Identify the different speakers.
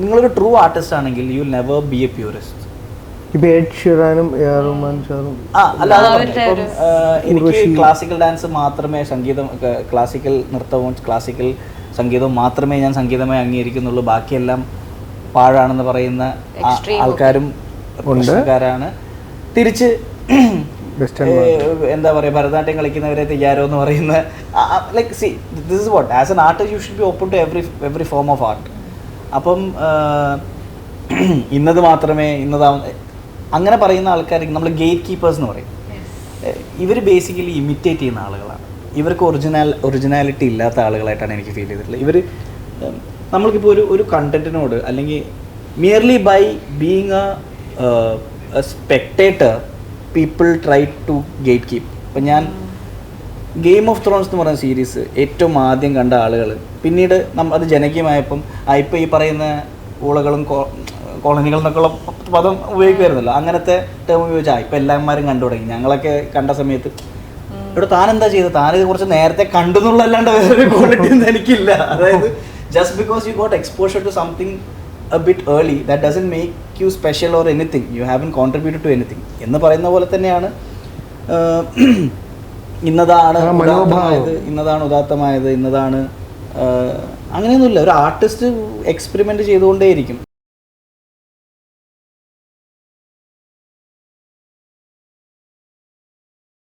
Speaker 1: നിങ്ങളൊരു true artist ആണെങ്കിൽ you will never be a purist.
Speaker 2: ഇപ്പൊ എഡ് ഷീറാനും എ.ആർ. റഹ്മാൻ സാറും
Speaker 1: അല്ലാതെ എനിക്ക് ക്ലാസിക്കൽ ഡാൻസ് മാത്രമേ ക്ലാസിക്കൽ നൃത്തവും ക്ലാസിക്കൽ സംഗീതവും മാത്രമേ ഞാൻ സംഗീതമായി അംഗീകരിക്കുന്നുള്ളൂ, ബാക്കിയെല്ലാം പാഴാണെന്ന് പറയുന്ന ആൾക്കാരും പ്രശ്നക്കാരാണ്. തിരിച്ച് എന്താ പറയുക, ഭരതനാട്യം കളിക്കുന്നവരെ തയ്യാറോ എന്ന് പറയുന്ന like see this is what as an artist you should be open to every form of art. അപ്പം ഇന്നത് മാത്രമേ അങ്ങനെ പറയുന്ന ആൾക്കാർ നമ്മൾ ഗേറ്റ് കീപ്പേഴ്സ് എന്ന് പറയും. ഇവർ ബേസിക്കലി ഇമിറ്റേറ്റ് ചെയ്യുന്ന ആളുകളാണ്. ഇവർക്ക് ഒറിജിനാലിറ്റി ഇല്ലാത്ത ആളുകളായിട്ടാണ് എനിക്ക് ഫീൽ ചെയ്തിട്ടുള്ളത്. ഇവർ നമ്മൾക്കിപ്പോൾ ഒരു കണ്ടന്റിനോട് അല്ലെങ്കിൽ merely by being a spectator people try to gatekeep. ഇപ്പം ഞാൻ ഗെയിം ഓഫ് ത്രോൺസ് എന്ന് പറയുന്ന സീരീസ് ഏറ്റവും ആദ്യം കണ്ട ആളുകൾ പിന്നീട് അത് ജനകീയമായപ്പം ഇപ്പം ഈ പറയുന്ന ഊളകളും കോളനികൾ എന്നൊക്കെയുള്ള പദം ഉപയോഗിക്കുമായിരുന്നല്ലോ, അങ്ങനത്തെ ടേം ഉപയോഗിച്ചാൽ ഇപ്പം എല്ലാവരും കണ്ടു തുടങ്ങി. ഞങ്ങളൊക്കെ കണ്ട സമയത്ത് ഇവിടെ താനെന്താ ചെയ്തത്, താനിത് കുറച്ച് നേരത്തെ കണ്ടു എന്നുള്ളല്ലാണ്ട് വേറൊരു ക്വാളിറ്റി ഒന്നും എനിക്കില്ല. അതായത് just because you got exposure to something a bit early that doesn't make you special or anything, you haven't contributed to anything എന്ന് പറയുന്ന പോലെ തന്നെയാണ് ഇന്നതാണ് ഉദാത്തമായത്, ഇന്നതാണ് അങ്ങനെയൊന്നുമില്ല. ഒരു ആർട്ടിസ്റ്റ് എക്സ്പെരിമെൻ്റ് ചെയ്തുകൊണ്ടേയിരിക്കും.